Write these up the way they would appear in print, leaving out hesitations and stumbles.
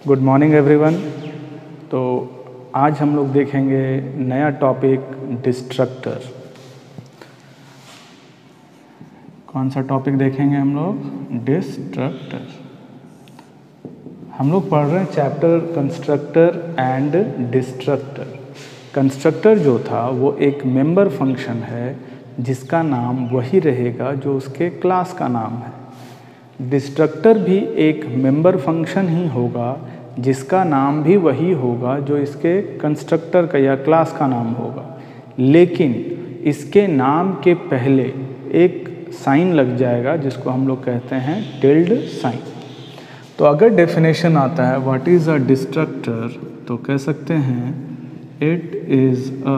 Good morning everyone. तो आज हम लोग देखेंगे नया टॉपिक डिस्ट्रक्टर। कौन सा टॉपिक देखेंगे हम लोग? डिस्ट्रक्टर। हम लोग पढ़ रहे हैं chapter constructor and destructor. Constructor जो था वो एक मेंबर फंक्शन है जिसका नाम वही रहेगा जो उसके क्लास का नाम है। डिस्ट्रक्टर भी एक मेंबर फंक्शन ही होगा जिसका नाम भी वही होगा जो इसके कंस्ट्रक्टर का या क्लास का नाम होगा, लेकिन इसके नाम के पहले एक साइन लग जाएगा जिसको हम लोग कहते हैं टिल्ड साइन। तो अगर डेफिनेशन आता है व्हाट इज़ अ डिस्ट्रक्टर, तो कह सकते हैं it is a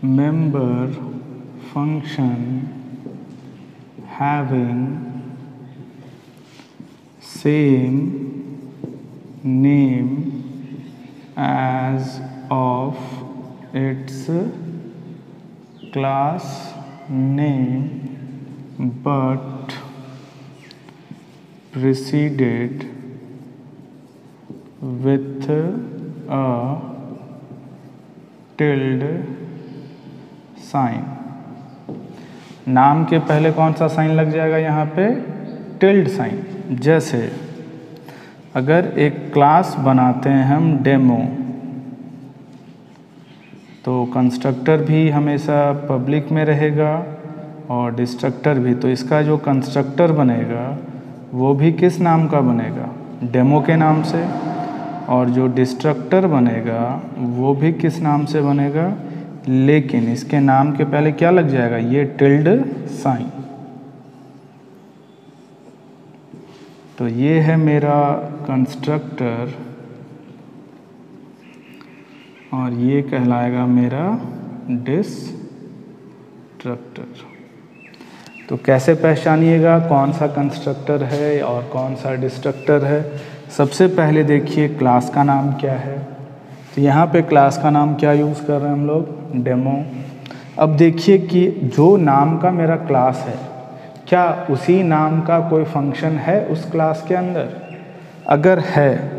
member function having same name as of its class name but preceded with a tilde sign। नाम के पहले कौन सा साइन लग जाएगा यहाँ पे? Tilde sign. जैसे अगर एक क्लास बनाते हैं हम डेमो, तो कंस्ट्रक्टर भी हमेशा पब्लिक में रहेगा और डिस्ट्रक्टर भी। तो इसका जो कंस्ट्रक्टर बनेगा वो भी किस नाम का बनेगा? डेमो के नाम से। और जो डिस्ट्रक्टर बनेगा वो भी किस नाम से बनेगा? लेकिन इसके नाम के पहले क्या लग जाएगा? ये टिल्ड साइन। तो ये है मेरा कंस्ट्रक्टर और ये कहलाएगा मेरा डिस्ट्रक्टर। तो कैसे पहचानिएगा कौन सा कंस्ट्रक्टर है और कौन सा डिस्ट्रक्टर है? सबसे पहले देखिए क्लास का नाम क्या है। तो यहाँ पे क्लास का नाम क्या यूज़ कर रहे हैं हम लोग? डेमो। अब देखिए कि जो नाम का मेरा क्लास है, क्या उसी नाम का कोई फंक्शन है उस क्लास के अंदर? अगर है,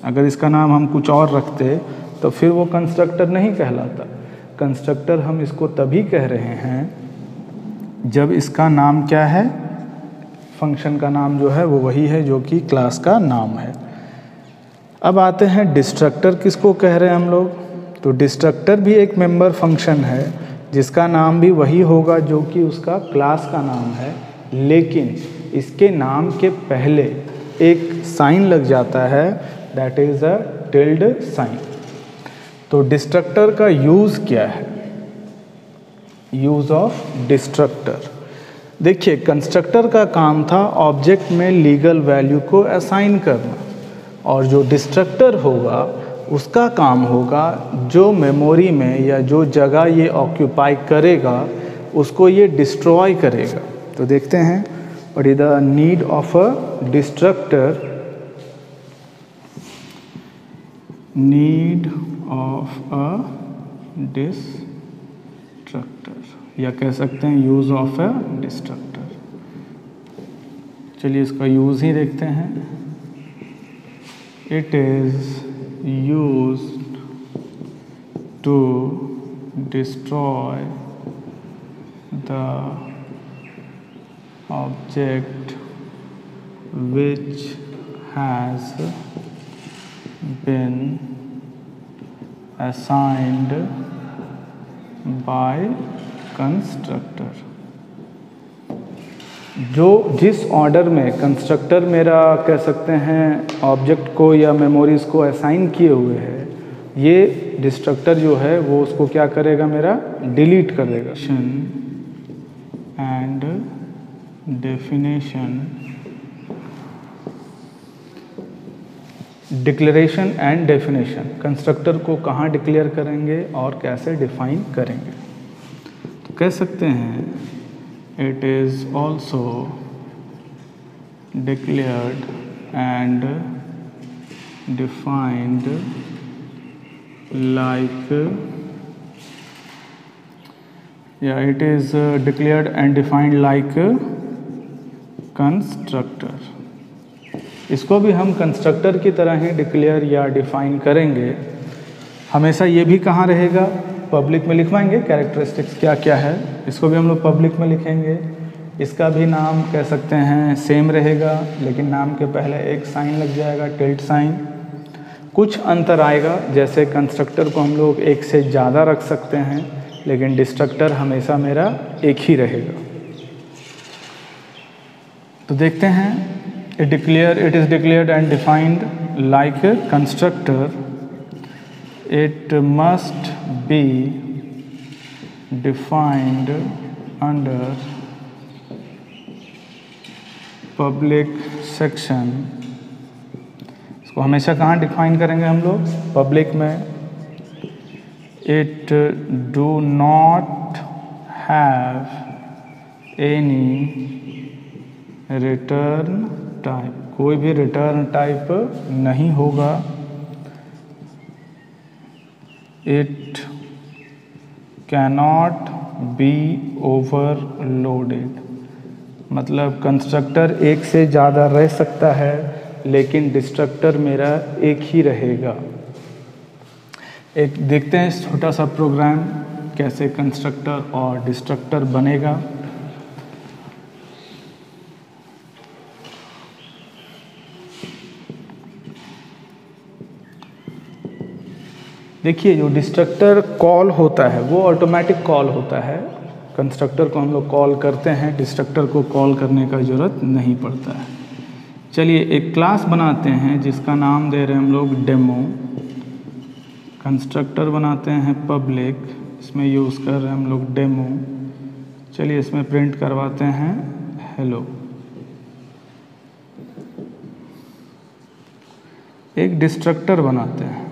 अगर इसका नाम हम कुछ और रखते तो फिर वो कंस्ट्रक्टर नहीं कहलाता। कंस्ट्रक्टर हम इसको तभी कह रहे हैं जब इसका नाम क्या है, फंक्शन का नाम जो है वो वही है जो कि क्लास का नाम है। अब आते हैं डिस्ट्रक्टर किसको कह रहे हैं हम लोग? तो डिस्ट्रक्टर भी एक मेंबर फंक्शन है जिसका नाम भी वही होगा जो कि उसका क्लास का नाम है, लेकिन इसके नाम के पहले एक साइन लग जाता है, that is a tilde sign. तो डिस्ट्रक्टर का यूज़ क्या है? Use of destructor. देखिए कंस्ट्रक्टर का काम था ऑब्जेक्ट में लीगल वैल्यू को असाइन करना, और जो डिस्ट्रक्टर होगा उसका काम होगा जो मेमोरी में या जो जगह ये ऑक्यूपाई करेगा उसको ये डिस्ट्रॉय करेगा। तो देखते हैं what is the need of a destructor. Need of a destructor, या कह सकते हैं यूज़ ऑफ अ डिस्ट्रक्टर। चलिए इसका यूज़ ही देखते हैं। It is used to destroy the object which has been assigned by constructor। जो जिस ऑर्डर में कंस्ट्रक्टर मेरा कह सकते हैं ऑब्जेक्ट को या मेमोरीज को असाइन किए हुए है, ये डिस्ट्रक्टर जो है वो उसको क्या करेगा? मेरा डिलीट कर देगा। And definition, declaration and definition. Constructor को कहाँ डिक्लेयर करेंगे और कैसे डिफाइन करेंगे? तो कह सकते हैं it is also declared and defined like, it is declared and defined like constructor। इसको भी हम कंस्ट्रक्टर की तरह ही डिक्लेयर या डिफाइन करेंगे। हमेशा ये भी कहाँ रहेगा, पब्लिक में लिखवाएंगे। कैरेक्टरिस्टिक्स क्या क्या है, इसको भी हम लोग पब्लिक में लिखेंगे। इसका भी नाम कह सकते हैं सेम रहेगा, लेकिन नाम के पहले एक साइन लग जाएगा, टिल्ट साइन। कुछ अंतर आएगा, जैसे कंस्ट्रक्टर को हम लोग एक से ज़्यादा रख सकते हैं, लेकिन डिस्ट्रक्टर हमेशा मेरा एक ही रहेगा। तो देखते हैं, it is declared and defined like a constructor, it must be defined under public section. इसको हमेशा कहाँ डिफाइन करेंगे हम लोग, पब्लिक में। It do not have any return type, कोई भी रिटर्न टाइप नहीं होगा। इट कैनॉट बी ओवरलोडेड, मतलब कंस्ट्रक्टर एक से ज़्यादा रह सकता है, लेकिन डिस्ट्रक्टर मेरा एक ही रहेगा। एक देखते हैं छोटा सा प्रोग्राम कैसे कंस्ट्रक्टर और डिस्ट्रक्टर बनेगा। देखिए, जो डिस्ट्रक्टर कॉल होता है वो ऑटोमेटिक कॉल होता है। कंस्ट्रक्टर को हम लोग कॉल करते हैं, डिस्ट्रक्टर को कॉल करने का ज़रूरत नहीं पड़ता है। चलिए एक क्लास बनाते हैं जिसका नाम दे रहे हैं हम लोग डेमो। कंस्ट्रक्टर बनाते हैं पब्लिक, इसमें यूज़ कर रहे हैं हम लोग डेमो। चलिए इसमें प्रिंट करवाते हैं हेलो। एक डिस्ट्रक्टर बनाते हैं,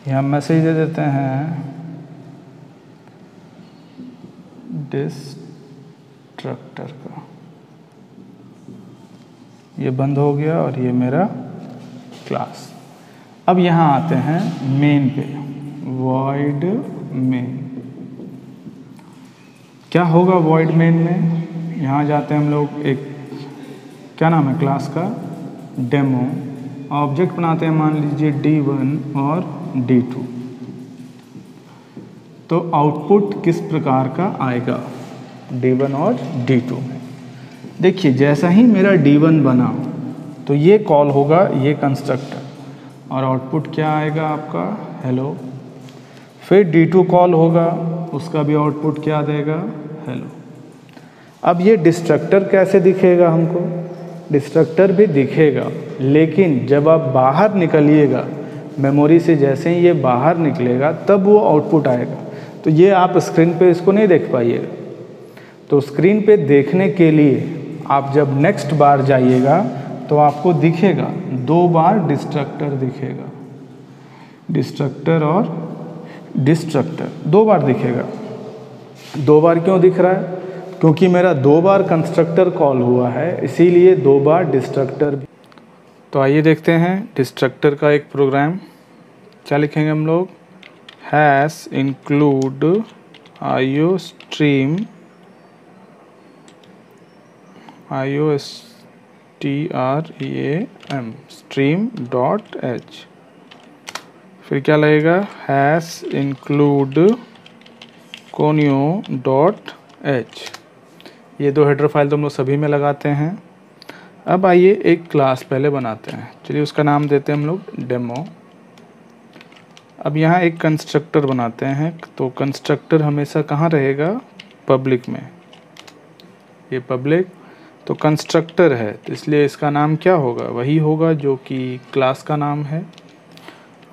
यहाँ मैसेज दे देते हैं डिस्ट्रक्टर का। ये बंद हो गया और ये मेरा क्लास। अब यहाँ आते हैं मेन पे, void main। क्या होगा void main में, यहाँ जाते हैं हम लोग, एक क्या नाम है क्लास का, डेमो। ऑब्जेक्ट बनाते हैं मान लीजिए D1 और D2। तो आउटपुट किस प्रकार का आएगा D1 और D2 में। देखिए जैसा ही मेरा D1 बना तो ये कॉल होगा ये कंस्ट्रक्टर, और आउटपुट क्या आएगा आपका हेलो। फिर D2 कॉल होगा, उसका भी आउटपुट क्या देगा हेलो। अब ये डिस्ट्रक्टर कैसे दिखेगा हमको, डिस्ट्रक्टर भी दिखेगा, लेकिन जब आप बाहर निकलिएगा मेमोरी से, जैसे ही ये बाहर निकलेगा तब वो आउटपुट आएगा। तो ये आप स्क्रीन पे इसको नहीं देख पाइएगा। तो स्क्रीन पे देखने के लिए आप जब नेक्स्ट बार जाइएगा तो आपको दिखेगा 2 बार डिस्ट्रक्टर दिखेगा, डिस्ट्रक्टर और डिस्ट्रक्टर 2 बार दिखेगा। 2 बार क्यों दिख रहा है, क्योंकि मेरा 2 बार कंस्ट्रक्टर कॉल हुआ है, इसीलिए 2 बार डिस्ट्रक्टर भी। तो आइए देखते हैं डिस्ट्रक्टर का एक प्रोग्राम। क्या लिखेंगे हम लोग, hash include IO stream, IOSTREAM stream dot h। फिर क्या लगेगा, hash include conio dot h। ये 2 हेडर फाइल तो हम लोग सभी में लगाते हैं। अब आइए एक क्लास पहले बनाते हैं। चलिए उसका नाम देते हैं हम लोग डेमो। अब यहाँ एक कंस्ट्रक्टर बनाते हैं। तो कंस्ट्रक्टर हमेशा कहाँ रहेगा, पब्लिक में। ये पब्लिक तो कंस्ट्रक्टर है, तो इसलिए इसका नाम क्या होगा, वही होगा जो कि क्लास का नाम है।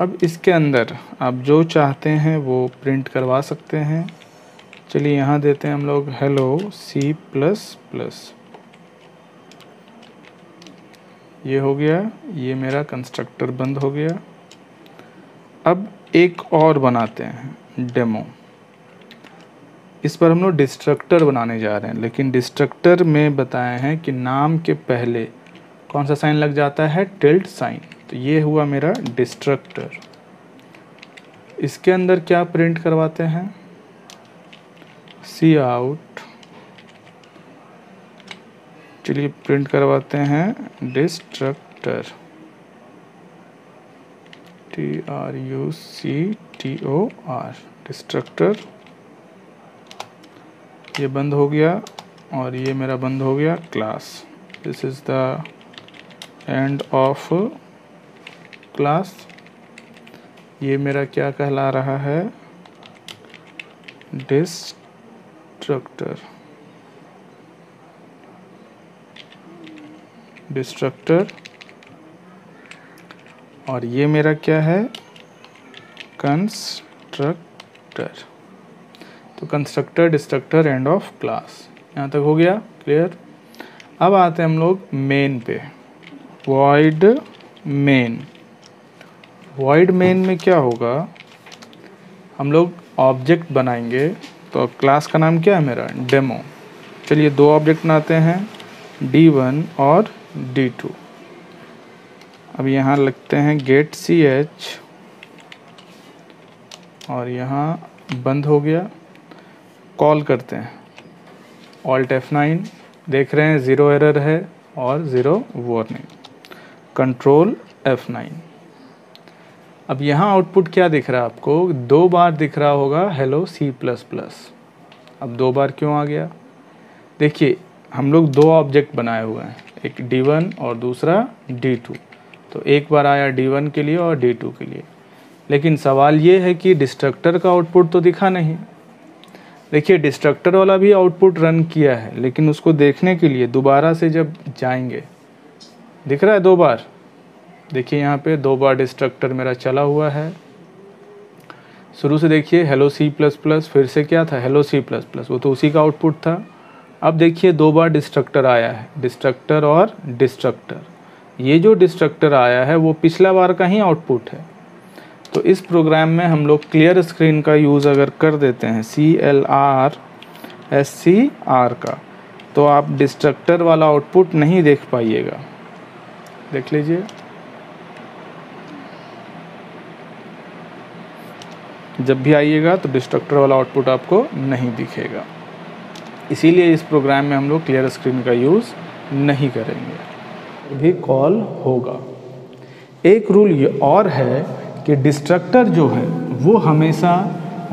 अब इसके अंदर आप जो चाहते हैं वो प्रिंट करवा सकते हैं। चलिए यहाँ देते हैं हम लोग हेलो C++। ये हो गया, ये मेरा कंस्ट्रक्टर बंद हो गया। अब एक और बनाते हैं डेमो। इस पर हम लोग डिस्ट्रक्टर बनाने जा रहे हैं, लेकिन डिस्ट्रक्टर में बताए हैं कि नाम के पहले कौन सा साइन लग जाता है, टिल्ट साइन। तो ये हुआ मेरा डिस्ट्रक्टर। इसके अंदर क्या प्रिंट करवाते हैं, Cout चलिए प्रिंट करवाते हैं डिस्ट्रक्टर, TRUCTOR, डिस्ट्रक्टर। ये बंद हो गया और ये मेरा बंद हो गया class. This is the end of class. ये मेरा क्या कहला रहा है, डिस्ट्रक्टर। और ये मेरा क्या है, कंस्ट्रक्टर। तो constructor, destructor, end of class, यहाँ तक हो गया क्लियर। अब आते हैं हम लोग मेन पे, वॉइड मेन। वॉइड मेन में क्या होगा, हम लोग ऑब्जेक्ट बनाएंगे। तो अब क्लास का नाम क्या है मेरा, डेमो। चलिए दो ऑब्जेक्ट बनाते हैं, D1 और D2। अब यहाँ लिखते हैं गेट ch और यहाँ बंद हो गया। कॉल करते हैं Alt F9, देख रहे हैं 0 एरर है और 0 वार्निंग। Control F9। अब यहाँ आउटपुट क्या दिख रहा है आपको, 2 बार दिख रहा होगा हेलो C++। अब 2 बार क्यों आ गया, देखिए हम लोग 2 ऑब्जेक्ट बनाए हुए हैं, एक D1 और दूसरा D2। तो एक बार आया D1 के लिए और D2 के लिए। लेकिन सवाल ये है कि डिस्ट्रक्टर का आउटपुट तो दिखा नहीं। देखिए डिस्ट्रक्टर वाला भी आउटपुट रन किया है, लेकिन उसको देखने के लिए दोबारा से जब जाएंगे, दिख रहा है 2 बार। देखिए यहाँ पे 2 बार डिस्ट्रक्टर मेरा चला हुआ है। शुरू से देखिए हेलो C++, फिर से क्या था, हेलो C++, वो तो उसी का आउटपुट था। अब देखिए 2 बार डिस्ट्रक्टर आया है, डिस्ट्रक्टर और डिस्ट्रक्टर। ये जो डिस्ट्रक्टर आया है वो पिछला बार का ही आउटपुट है। तो इस प्रोग्राम में हम लोग क्लियर स्क्रीन का यूज़ अगर कर देते हैं, CLR का, तो आप डिस्ट्रक्टर वाला आउटपुट नहीं देख पाइएगा। देख लीजिए, जब भी आइएगा तो डिस्ट्रक्टर वाला आउटपुट आपको नहीं दिखेगा। इसीलिए इस प्रोग्राम में हम लोग क्लियर स्क्रीन का यूज़ नहीं करेंगे, भी कॉल होगा। एक रूल ये और है कि डिस्ट्रक्टर जो है वो हमेशा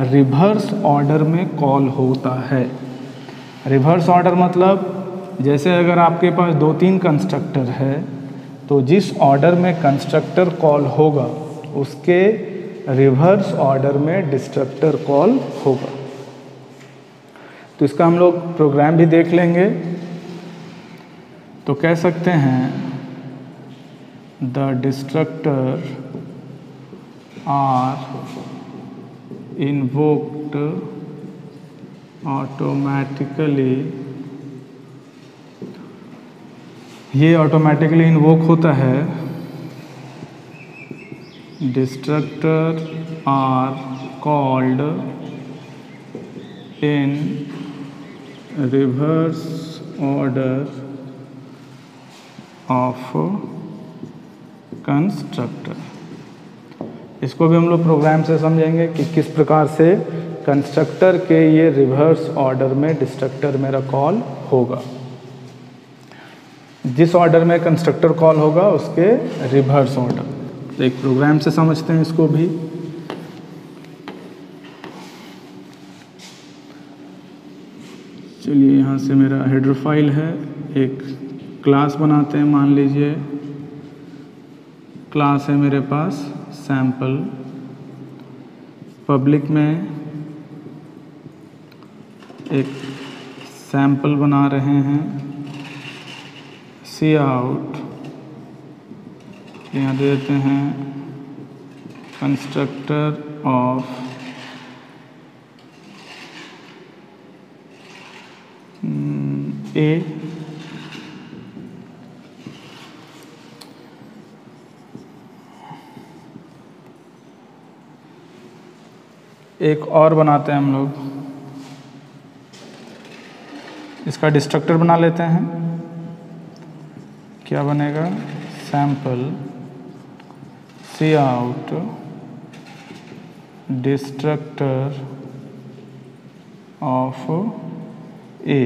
रिवर्स ऑर्डर में कॉल होता है। रिवर्स ऑर्डर मतलब जैसे अगर आपके पास 2-3 कंस्ट्रक्टर है, तो जिस ऑर्डर में कंस्ट्रक्टर कॉल होगा उसके रिवर्स ऑर्डर में डिस्ट्रक्टर कॉल होगा। तो इसका हम लोग प्रोग्राम भी देख लेंगे। तो कह सकते हैं the destructor are invoked automatically. ये ऑटोमेटिकली इन्वोक होता है, destructor are called in reverse order of constructor. इसको भी हम लोग प्रोग्राम से समझेंगे कि किस प्रकार से कंस्ट्रक्टर के ये रिवर्स ऑर्डर में डिस्ट्रक्टर मेरा कॉल होगा। जिस ऑर्डर में कंस्ट्रक्टर कॉल होगा उसके रिवर्स ऑर्डर। तो एक प्रोग्राम से समझते हैं इसको भी। चलिए यहाँ से मेरा हेडर फाइल है, एक क्लास बनाते हैं। मान लीजिए क्लास है मेरे पास सैम्पल। पब्लिक में एक सैम्पल बना रहे हैं, सी आउट यहाँ दे देते हैं कंस्ट्रक्टर ऑफ ए। एक और बनाते हैं हम लोग, इसका डिस्ट्रक्टर बना लेते हैं। क्या बनेगा, sample C out distractor of A.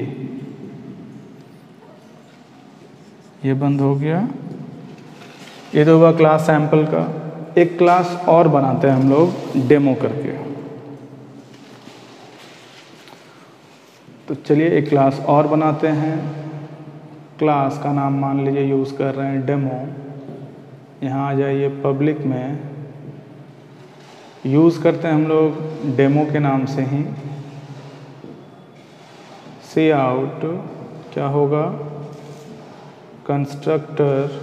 ये बंद हो गया। ये तो हुआ क्लास सैंपल का। एक क्लास और बनाते हैं हम लोग डेमो करके। तो चलिए एक क्लास और बनाते हैं। क्लास का नाम मान लीजिए यूज़ कर रहे हैं डेमो। यहाँ आ जाइए पब्लिक में, यूज़ करते हैं हम लोग डेमो के नाम से ही। सी आउट क्या होगा, कंस्ट्रक्टर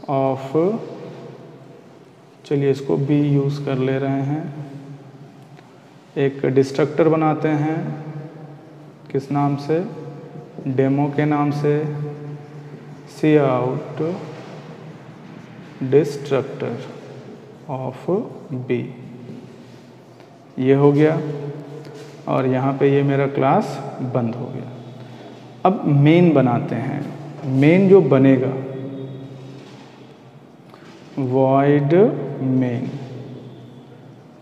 ऑफ, चलिए इसको भी यूज़ कर ले रहे हैं। एक डिस्ट्रक्टर बनाते हैं, किस नाम से, डेमो के नाम से। सी आउट डिस्ट्रक्टर ऑफ बी, ये हो गया। और यहाँ पे ये मेरा क्लास बंद हो गया। अब मेन बनाते हैं। मेन जो बनेगा void main।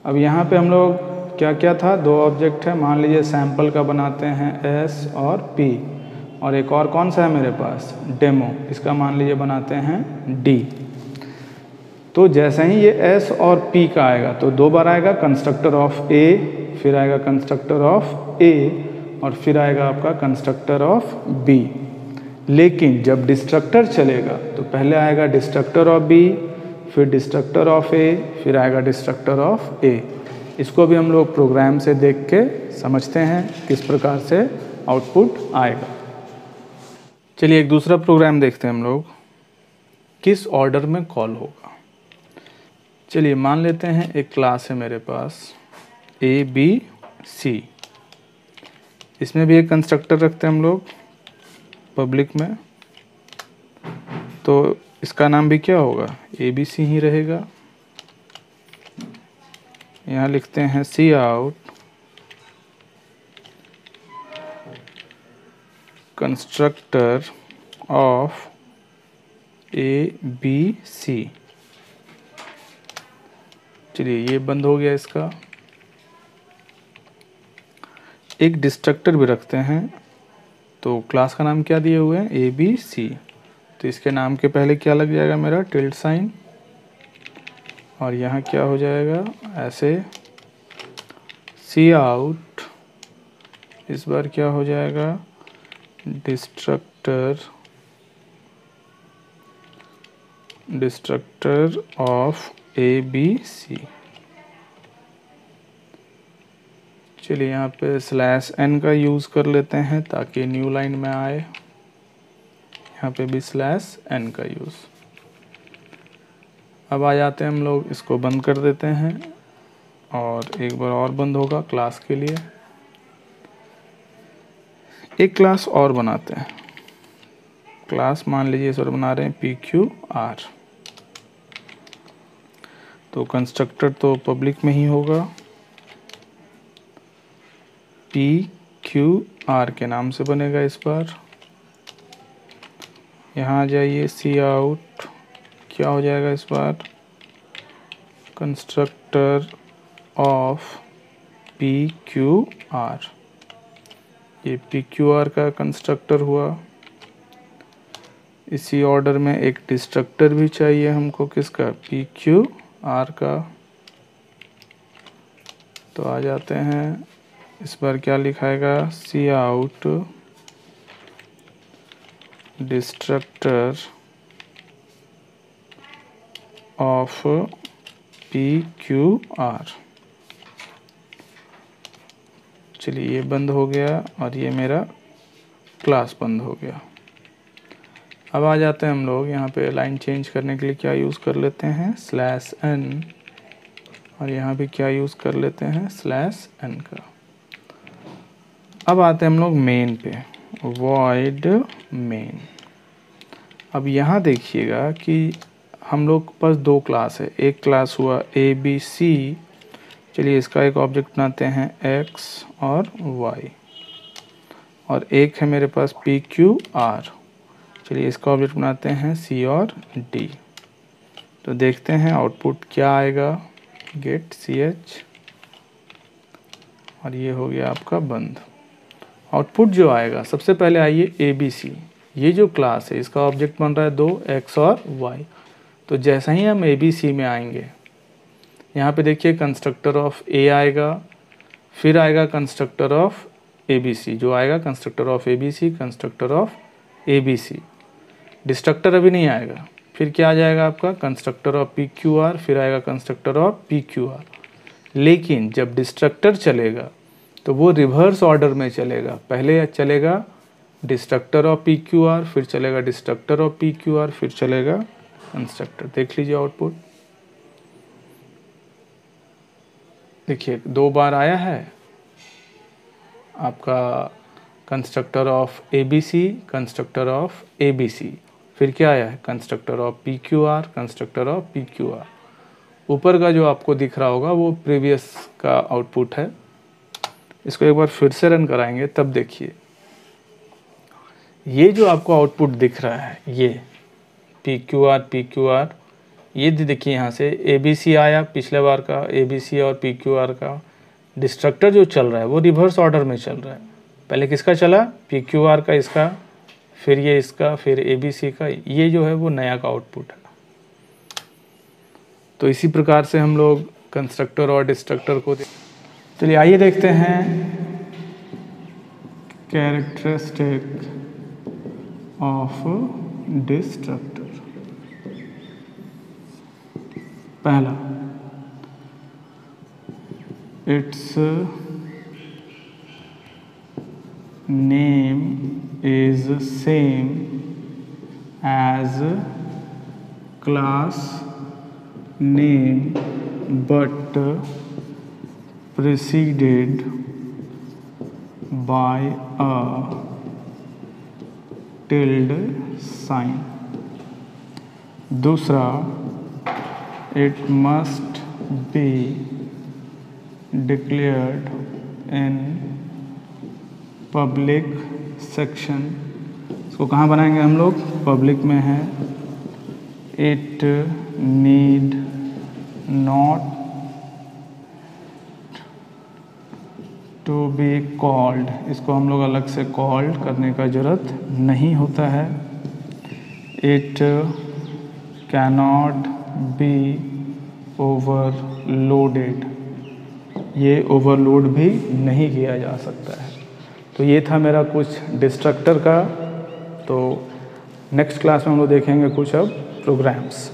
अब यहाँ पे हम लोग क्या क्या था, दो ऑब्जेक्ट है, मान लीजिए सैंपल का बनाते हैं s और p, और एक और कौन सा है मेरे पास, डेमो, इसका मान लीजिए बनाते हैं d। तो जैसे ही ये s और p का आएगा तो दो बार आएगा कंस्ट्रक्टर ऑफ a, फिर आएगा कंस्ट्रक्टर ऑफ a, और फिर आएगा आपका कंस्ट्रक्टर ऑफ b। लेकिन जब डिस्ट्रक्टर चलेगा तो पहले आएगा डिस्ट्रक्टर ऑफ b, फिर डिस्ट्रक्टर ऑफ a, फिर आएगा डिस्ट्रक्टर ऑफ a। इसको भी हम लोग प्रोग्राम से देख के समझते हैं किस प्रकार से आउटपुट आएगा। चलिए एक दूसरा प्रोग्राम देखते हैं हम लोग, किस ऑर्डर में कॉल होगा। चलिए मान लेते हैं एक क्लास है मेरे पास a b c, इसमें भी एक कंस्ट्रक्टर रखते हैं हम लोग पब्लिक में। तो इसका नाम भी क्या होगा, ABC ही रहेगा। यहाँ लिखते हैं सी आउट कंस्ट्रक्टर ऑफ ABC। चलिए ये बंद हो गया इसका। एक डिस्ट्रक्टर भी रखते हैं, तो क्लास का नाम क्या दिए हुए हैं, ABC। तो इसके नाम के पहले क्या लग जाएगा मेरा, टिल्ड साइन, और यहाँ क्या हो जाएगा ऐसे सी आउट, इस बार क्या हो जाएगा डिस्ट्रक्टर ऑफ ABC। चलिए यहाँ पे /n का यूज़ कर लेते हैं ताकि न्यू लाइन में आए। यहाँ पे भी /n का यूज़। अब आ जाते हैं हम लोग, इसको बंद कर देते हैं और एक बार और बंद होगा क्लास के लिए। एक क्लास और बनाते हैं। क्लास मान लीजिए इस बार बना रहे हैं PQR। तो कंस्ट्रक्टर तो पब्लिक में ही होगा, PQR के नाम से बनेगा इस बार। यहाँ आ जाइए सी आउट, क्या हो जाएगा इस बार, कंस्ट्रक्टर ऑफ PQR। ये PQR का कंस्ट्रक्टर हुआ। इसी ऑर्डर में एक डिस्ट्रक्टर भी चाहिए हमको, किसका, PQR का। तो आ जाते हैं, इस बार क्या लिखाएगा, सी आउट डिस्ट्रक्टर ऑफ PQR। चलिए ये बंद हो गया और ये मेरा क्लास बंद हो गया। अब आ जाते हैं हम लोग, यहाँ पे लाइन चेंज करने के लिए क्या यूज़ कर लेते हैं, /n, और यहाँ भी क्या यूज़ कर लेते हैं, /n का। अब आते हैं हम लोग मेन पे, void main। अब यहाँ देखिएगा कि हम लोग के पास दो क्लास है। एक क्लास हुआ ABC, चलिए इसका एक ऑब्जेक्ट बनाते हैं X और Y, और एक है मेरे पास PQR, चलिए इसका ऑब्जेक्ट बनाते हैं C और D। तो देखते हैं आउटपुट क्या आएगा, गेट CH, और ये हो गया आपका बंद। आउटपुट जो आएगा, सबसे पहले आइए ABC, ये जो क्लास है इसका ऑब्जेक्ट बन रहा है 2 x और y। तो जैसा ही हम ABC में आएंगे, यहाँ पे देखिए कंस्ट्रक्टर ऑफ A आएगा, फिर आएगा कंस्ट्रक्टर ऑफ ABC, जो आएगा constructor of ABC, constructor of ABC। Destructor अभी नहीं आएगा। फिर क्या आ जाएगा आपका कंस्ट्रक्टर ऑफ PQR, फिर आएगा कंस्ट्रक्टर ऑफ PQR। लेकिन जब डिस्ट्रक्टर चलेगा तो वो रिवर्स ऑर्डर में चलेगा। पहले चलेगा डिस्ट्रक्टर ऑफ PQR, फिर चलेगा डिस्ट्रक्टर ऑफ PQR, फिर चलेगा कंस्ट्रक्टर। देख लीजिए आउटपुट, देखिए 2 बार आया है आपका constructor of ABC, constructor of ABC। फिर क्या आया है constructor of PQR, constructor of PQR। ऊपर का जो आपको दिख रहा होगा वो प्रीवियस का आउटपुट है। इसको एक बार फिर से रन कराएंगे, तब देखिए ये जो आपको आउटपुट दिख रहा है, ये PQR, ये देखिए यहाँ से ABC आया पिछले बार का, ABC और PQR का। डिस्ट्रक्टर जो चल रहा है वो रिवर्स ऑर्डर में चल रहा है। पहले किसका चला, PQR का, इसका, फिर ये इसका, फिर ABC का। ये जो है वो नया का आउटपुट है। तो इसी प्रकार से हम लोग कंस्ट्रक्टर और डिस्ट्रक्टर को चलिए आइए देखते हैं कैरेक्टरिस्टिक ऑफ डिस्ट्रक्टर। पहला, its name is same as class name but preceded by a tilde sign। दूसरा, it must be declared in public section। इसको कहाँ बनाएंगे हम लोग, पब्लिक में है। it need not to be called, इसको हम लोग अलग से कॉल्ड करने का ज़रूरत नहीं होता है। इट कैनॉट बी ओवरलोडेड, ये ओवरलोड भी नहीं किया जा सकता है। तो ये था मेरा कुछ डिस्ट्रक्टर का। तो नेक्स्ट क्लास में हम लोग देखेंगे कुछ अब प्रोग्राम्स।